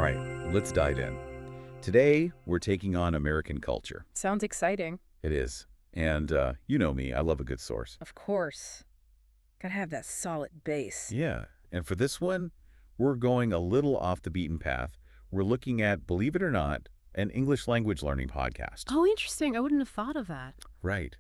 right, let's dive in. Today, we're taking on American culture. Sounds exciting. It is. And you know me, I love a good source. Of course. Gotta have that solid base. Yeah, and for this one, we're going a little off the beaten path. We're looking at, believe it or not, an English language learning podcast. Oh, interesting. I wouldn't have thought of that. Right.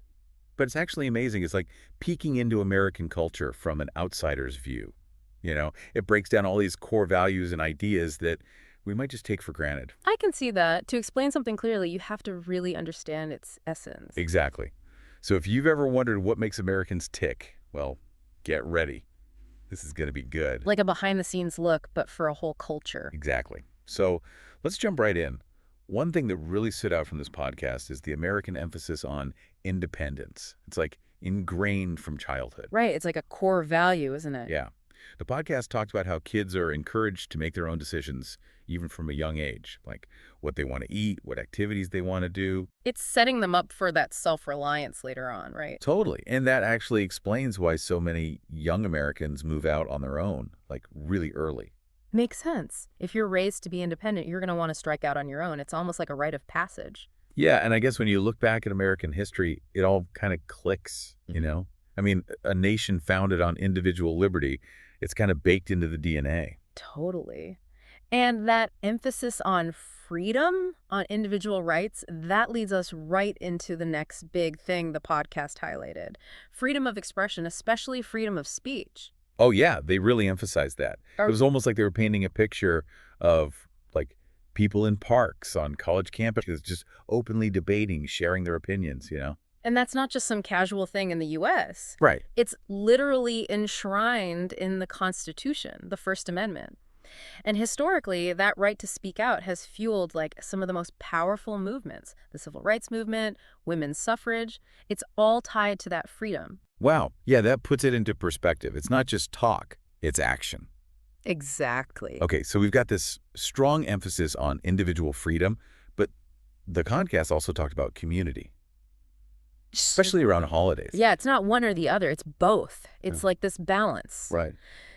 But it's actually amazing. It's like peeking into American culture from an outsider's view. You know, it breaks down all these core values and ideas that we might just take for granted. I can see that. To explain something clearly, you have to really understand its essence. Exactly. So if you've ever wondered what makes Americans tick, well, get ready. This is going to be good. Like a behind-the-scenes look, but for a whole culture. Exactly. So let's jump right in. One thing that really stood out from this podcast is the American emphasis on independence. It's like ingrained from childhood. Right. It's like a core value, isn't it? Yeah. The podcast talked about how kids are encouraged to make their own decisions, even from a young age, like what they want to eat, what activities they want to do. It's setting them up for that self-reliance later on, right? Totally. And that actually explains why so many young Americans move out on their own, like really early. Makes sense. If you're raised to be independent, you're going to want to strike out on your own. It's almost like a rite of passage. Yeah, and I guess when you look back at American history, it all kind of clicks, you know? I mean, a nation founded on individual liberty, it's kind of baked into the DNA. Totally. And that emphasis on freedom, on individual rights, that leads us right into the next big thing the podcast highlighted. Freedom of expression, especially freedom of speech. Oh, yeah, they really emphasized that. It was almost like they were painting a picture of, like, people in parks on college campuses just openly debating, sharing their opinions, you know? And that's not just some casual thing in the U.S. Right. It's literally enshrined in the Constitution, the First Amendment. And historically, that right to speak out has fueled like some of the most powerful movements. The civil rights movement, women's suffrage, it's all tied to that freedom. Wow. Yeah, that puts it into perspective. It's not just talk, it's action. Exactly. Okay, so we've got this strong emphasis on individual freedom, but the podcast also talked about community, especially around holidays. Yeah, it's not one or the other. It's both. It's like this balance. Right.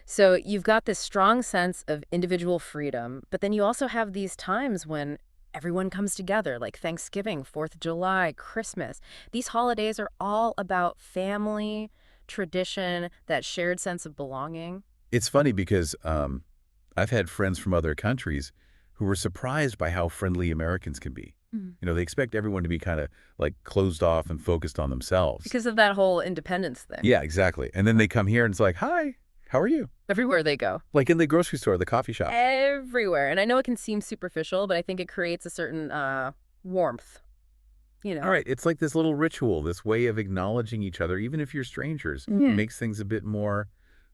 So you've got this strong sense of individual freedom, but then you also have these times when everyone comes together, like Thanksgiving, 4th of July, Christmas. These holidays are all about family, tradition, that shared sense of belonging. It's funny because I've had friends from other countries who were surprised by how friendly Americans can be. You know, they expect everyone to be kind of like closed off and focused on themselves. Because of that whole independence thing. Yeah, exactly. And then they come here and it's like, hi, how are you? Everywhere they go. Like in the grocery store, the coffee shop. Everywhere. And I know it can seem superficial, but I think it creates a certain warmth, you know. All right, it's like this little ritual, this way of acknowledging each other, even if you're strangers. Yeah. It makes things a bit more,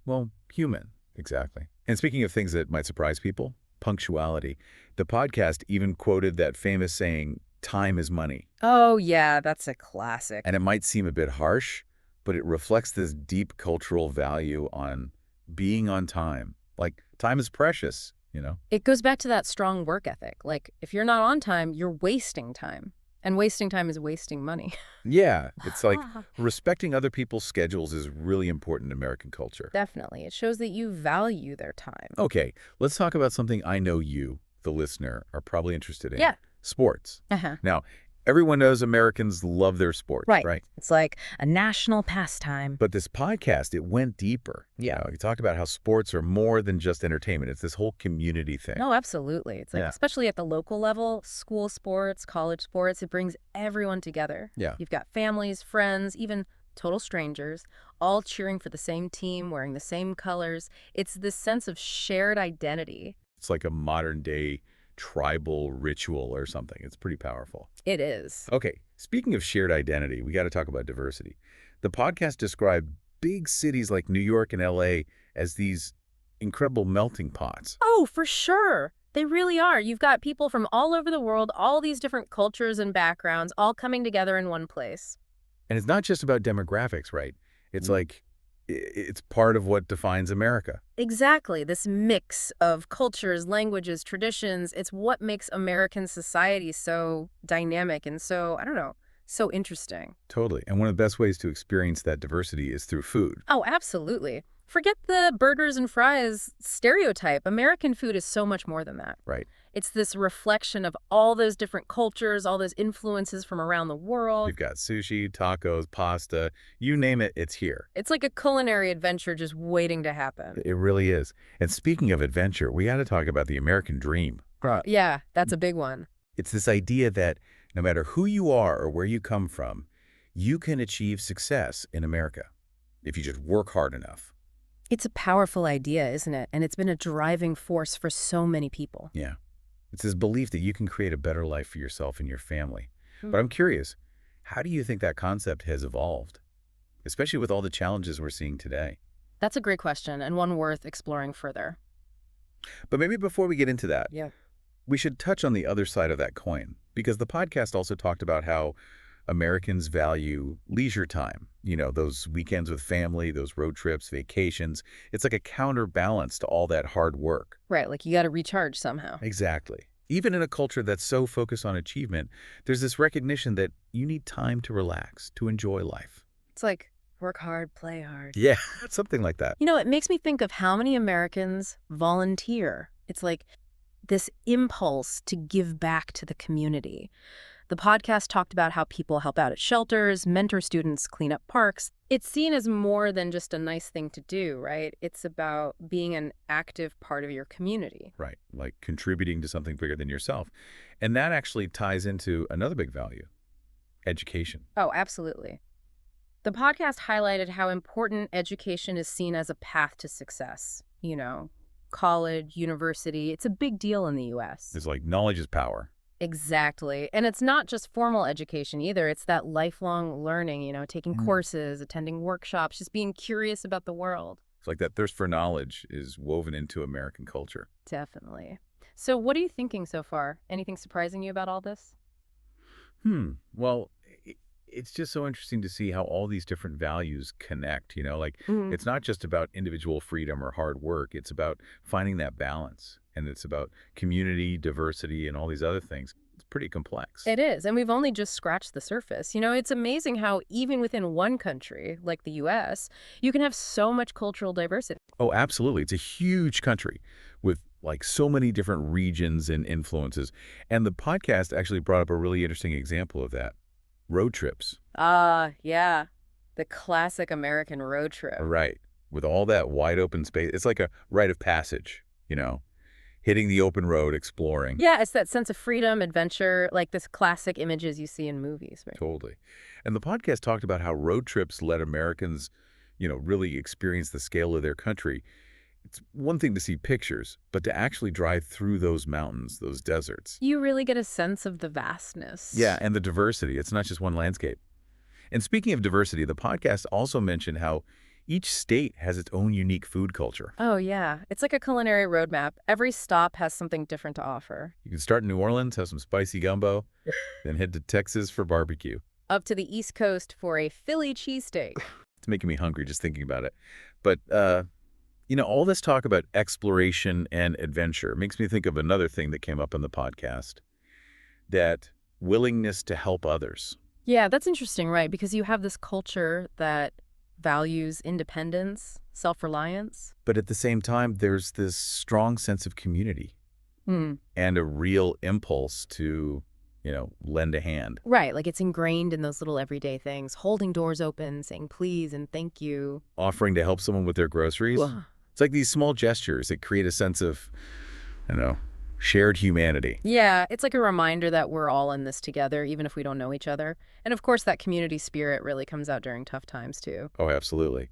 well, human. Exactly. And speaking of things that might surprise people, punctuality. The podcast even quoted that famous saying, time is money. Oh, yeah, that's a classic. And it might seem a bit harsh, but it reflects this deep cultural value on being on time. Like, time is precious, you know? It goes back to that strong work ethic. Like, if you're not on time, you're wasting time. And wasting time is wasting money. Yeah, it's like respecting other people's schedules is really important in American culture. Definitely. It shows that you value their time. Okay, let's talk about something I know you, the listener, are probably interested in. Yeah. Sports. Now, everyone knows Americans love their sports, right? It's like a national pastime. But this podcast, it went deeper. Yeah. You know, it talked about how sports are more than just entertainment. It's this whole community thing. No, absolutely. It's like, Yeah. especially at the local level, school sports, college sports, it brings everyone together. Yeah. You've got families, friends, even total strangers, all cheering for the same team, wearing the same colors. It's this sense of shared identity. It's like a modern day tribal ritual or something. It's pretty powerful. It is. Okay, speaking of shared identity, we got to talk about diversity. The podcast described big cities like New York and LA as these incredible melting pots. Oh, for sure. They really are. You've got people from all over the world, all these different cultures and backgrounds, all coming together in one place. And it's not just about demographics, right? It's like, it's part of what defines America. Exactly. This mix of cultures, languages, traditions, it's what makes American society so dynamic and so, I don't know, so interesting. Totally. And one of the best ways to experience that diversity is through food. Oh, absolutely. Forget the burgers and fries stereotype. American food is so much more than that. Right. It's this reflection of all those different cultures, all those influences from around the world. We've got sushi, tacos, pasta, you name it, it's here. It's like a culinary adventure just waiting to happen. It really is. And speaking of adventure, we got to talk about the American dream. Right. Yeah, that's a big one. It's this idea that no matter who you are or where you come from, you can achieve success in America if you just work hard enough. It's a powerful idea, isn't it? And it's been a driving force for so many people. Yeah. It's this belief that you can create a better life for yourself and your family. But I'm curious, how do you think that concept has evolved, especially with all the challenges we're seeing today? That's a great question and one worth exploring further. But maybe before we get into that, Yeah. we should touch on the other side of that coin, because the podcast also talked about how Americans value leisure time, those weekends with family, those road trips, vacations. It's like a counterbalance to all that hard work. Right, like you got to recharge somehow. Exactly. Even in a culture that's so focused on achievement, there's this recognition that you need time to relax, to enjoy life. It's like work hard, play hard. Yeah, something like that. It makes me think of how many Americans volunteer. It's like this impulse to give back to the community. The podcast talked about how people help out at shelters, mentor students, clean up parks. It's seen as more than just a nice thing to do, right? It's about being an active part of your community. Right, like contributing to something bigger than yourself. And that actually ties into another big value, education. Oh, absolutely. The podcast highlighted how important education is seen as a path to success. College, university, it's a big deal in the U.S. It's like knowledge is power. Exactly. And it's not just formal education either. It's that lifelong learning, taking courses, attending workshops, just being curious about the world. It's like that thirst for knowledge is woven into American culture. Definitely. So what are you thinking so far? Anything surprising you about all this? Well, it's just so interesting to see how all these different values connect, It's not just about individual freedom or hard work. It's about finding that balance. And it's about community, diversity, and all these other things. It's pretty complex. It is. And we've only just scratched the surface. It's amazing how even within one country, like the U.S., you can have so much cultural diversity. Oh, absolutely. It's a huge country with like so many different regions and influences. And the podcast actually brought up a really interesting example of that. Road trips. Yeah. The classic American road trip. Right. With all that wide open space. It's like a rite of passage, hitting the open road, exploring. Yeah, it's that sense of freedom, adventure, like this classic images you see in movies. Right? Totally. And the podcast talked about how road trips let Americans, really experience the scale of their country. It's one thing to see pictures, but to actually drive through those mountains, those deserts. You really get a sense of the vastness. Yeah, and the diversity. It's not just one landscape. And speaking of diversity, the podcast also mentioned how each state has its own unique food culture. Oh, yeah. It's like a culinary roadmap. Every stop has something different to offer. You can start in New Orleans, have some spicy gumbo, then head to Texas for barbecue. Up to the East Coast for a Philly cheesesteak. It's making me hungry just thinking about it. But, all this talk about exploration and adventure makes me think of another thing that came up in the podcast, that willingness to help others. Yeah, that's interesting, right? Because you have this culture that values independence, self-reliance. But at the same time, there's this strong sense of community and a real impulse to, lend a hand. Right, like it's ingrained in those little everyday things, holding doors open, saying please and thank you. Offering to help someone with their groceries. Whoa. It's like these small gestures that create a sense of, shared humanity. Yeah, it's like a reminder that we're all in this together, even if we don't know each other. And of course, that community spirit really comes out during tough times, too. Oh, absolutely.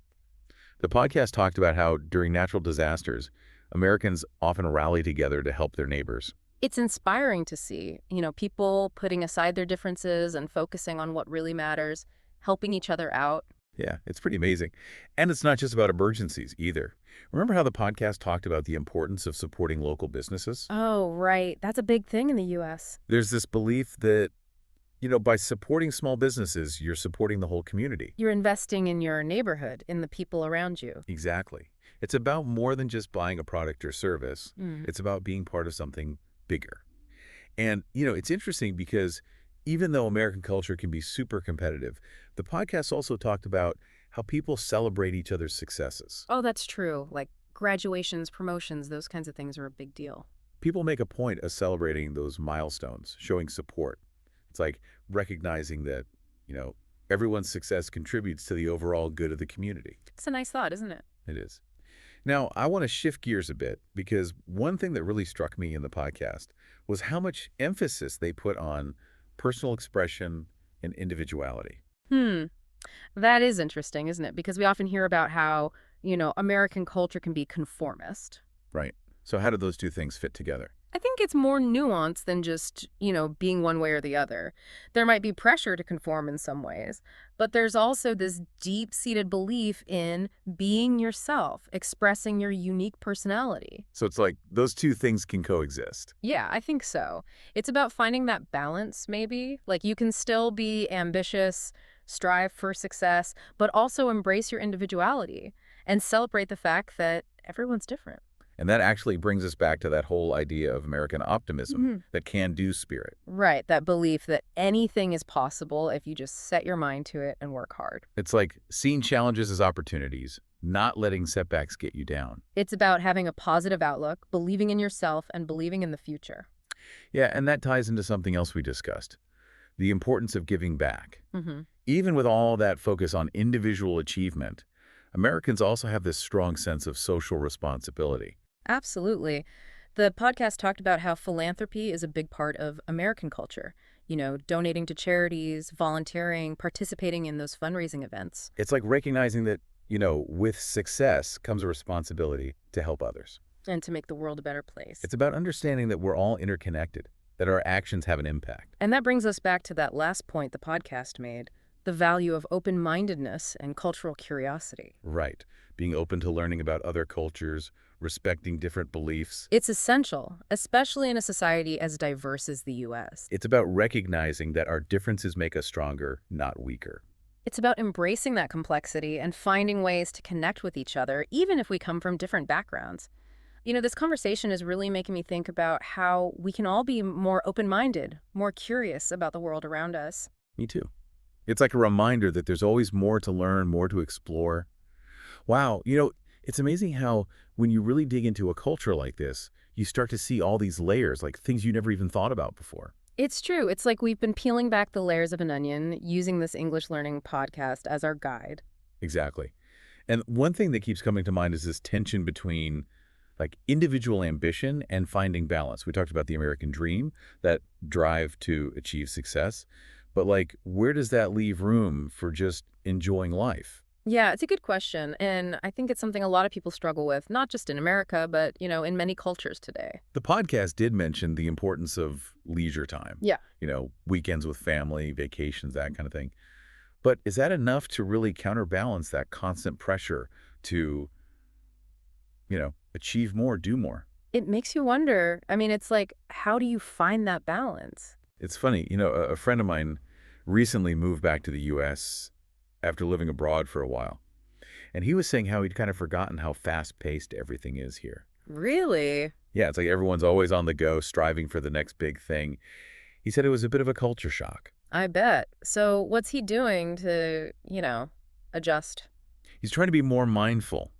The podcast talked about how during natural disasters, Americans often rally together to help their neighbors. It's inspiring to see, people putting aside their differences and focusing on what really matters, helping each other out. Yeah, it's pretty amazing. And it's not just about emergencies either. Remember how the podcast talked about the importance of supporting local businesses? Oh, right. That's a big thing in the U.S. There's this belief that, by supporting small businesses, you're supporting the whole community. You're investing in your neighborhood, in the people around you. Exactly. It's about more than just buying a product or service. It's about being part of something bigger. And, it's interesting because even though American culture can be super competitive, the podcast also talked about how people celebrate each other's successes. Oh, that's true. Like graduations, promotions, those kinds of things are a big deal. People make a point of celebrating those milestones, showing support. It's like recognizing that, you know, everyone's success contributes to the overall good of the community. It's a nice thought, isn't it? It is. Now, I want to shift gears a bit because one thing that really struck me in the podcast was how much emphasis they put on personal expression and individuality. Hmm. That is interesting, isn't it? Because we often hear about how, American culture can be conformist. Right. So how do those two things fit together? I think it's more nuanced than just, being one way or the other. There might be pressure to conform in some ways, but there's also this deep-seated belief in being yourself, expressing your unique personality. So it's like those two things can coexist. Yeah, I think so. It's about finding that balance, maybe. Like you can still be ambitious, strive for success, but also embrace your individuality and celebrate the fact that everyone's different. And that actually brings us back to that whole idea of American optimism, that can-do spirit. Right, that belief that anything is possible if you just set your mind to it and work hard. It's like seeing challenges as opportunities, not letting setbacks get you down. It's about having a positive outlook, believing in yourself, and believing in the future. Yeah, and that ties into something else we discussed, the importance of giving back. hmm Even with all that focus on individual achievement, Americans also have this strong sense of social responsibility. Absolutely. The podcast talked about how philanthropy is a big part of American culture. Donating to charities, volunteering, participating in those fundraising events. It's like recognizing that, with success comes a responsibility to help others. And to make the world a better place. It's about understanding that we're all interconnected, that our actions have an impact. And that brings us back to that last point the podcast made, the value of open-mindedness and cultural curiosity. Right. Being open to learning about other cultures, respecting different beliefs. It's essential, especially in a society as diverse as the U.S. It's about recognizing that our differences make us stronger, not weaker. It's about embracing that complexity and finding ways to connect with each other, even if we come from different backgrounds. This conversation is really making me think about how we can all be more open-minded, more curious about the world around us. Me too. It's like a reminder that there's always more to learn, more to explore. Wow, it's amazing how when you really dig into a culture like this, you start to see all these layers, like things you never even thought about before. It's true. It's like we've been peeling back the layers of an onion, using this English learning podcast as our guide. Exactly. And one thing that keeps coming to mind is this tension between like individual ambition and finding balance. We talked about the American dream, that drive to achieve success. But like, where does that leave room for just enjoying life? Yeah, it's a good question. And I think it's something a lot of people struggle with, not just in America, but, in many cultures today. The podcast did mention the importance of leisure time. Yeah. Weekends with family, vacations, that kind of thing. But is that enough to really counterbalance that constant pressure to, achieve more, do more? It makes you wonder. I mean, it's like, how do you find that balance? It's funny, a friend of mine recently moved back to the U.S. after living abroad for a while. And he was saying how he'd kind of forgotten how fast-paced everything is here. Really? Yeah, it's like everyone's always on the go, striving for the next big thing. He said it was a bit of a culture shock. I bet. So what's he doing to, adjust? He's trying to be more mindful,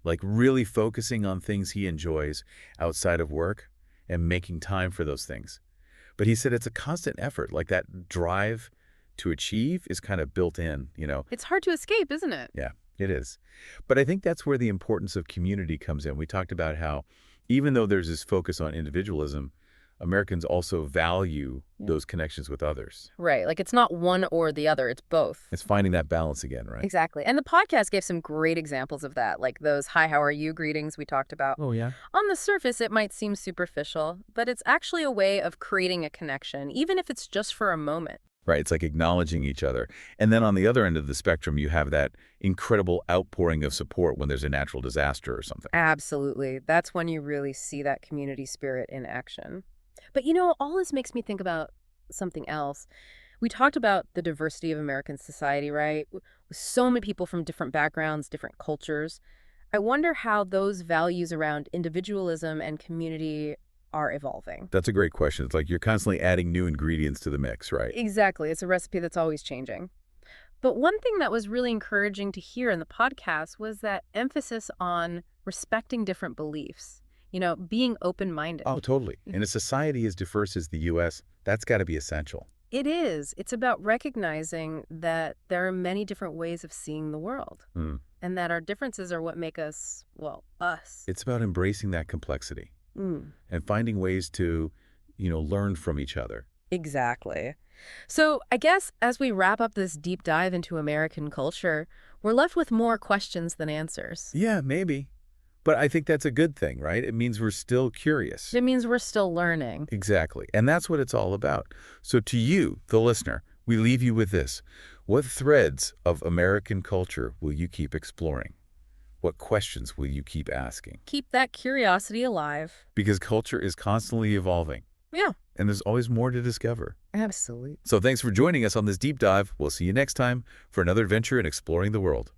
like really focusing on things he enjoys outside of work and making time for those things. But he said it's a constant effort, like that drive to achieve is kind of built in. It's hard to escape, isn't it? Yeah, it is. But I think that's where the importance of community comes in. We talked about how even though there's this focus on individualism, Americans also value those connections with others. Right. Like it's not one or the other, it's both. It's finding that balance again, right? Exactly. And the podcast gave some great examples of that, like those "Hi, how are you" greetings we talked about. Oh, yeah? On the surface, it might seem superficial, but it's actually a way of creating a connection, even if it's just for a moment. Right. It's like acknowledging each other. And then on the other end of the spectrum, you have that incredible outpouring of support when there's a natural disaster or something. Absolutely. That's when you really see that community spirit in action. But all this makes me think about something else. We talked about the diversity of American society, right? With so many people from different backgrounds, different cultures. I wonder how those values around individualism and community are evolving. That's a great question. It's like you're constantly adding new ingredients to the mix, right? Exactly. It's a recipe that's always changing. But one thing that was really encouraging to hear in the podcast was that emphasis on respecting different beliefs, being open-minded. Oh, totally. In a society as diverse as the U.S., that's got to be essential. It is. It's about recognizing that there are many different ways of seeing the world Hmm. and that our differences are what make us, well, us. It's about embracing that complexity Mm, and finding ways to, learn from each other. exactly. So I guess as we wrap up this deep dive into American culture, we're left with more questions than answers. Yeah, maybe. But I think that's a good thing, right? It means we're still curious. It means we're still learning. Exactly. And that's what it's all about. So to you, the listener, we leave you with this. What threads of American culture will you keep exploring? What questions will you keep asking? Keep that curiosity alive. Because culture is constantly evolving, Yeah, and there's always more to discover. absolutely. So thanks for joining us on this deep dive. We'll see you next time for another adventure in exploring the world.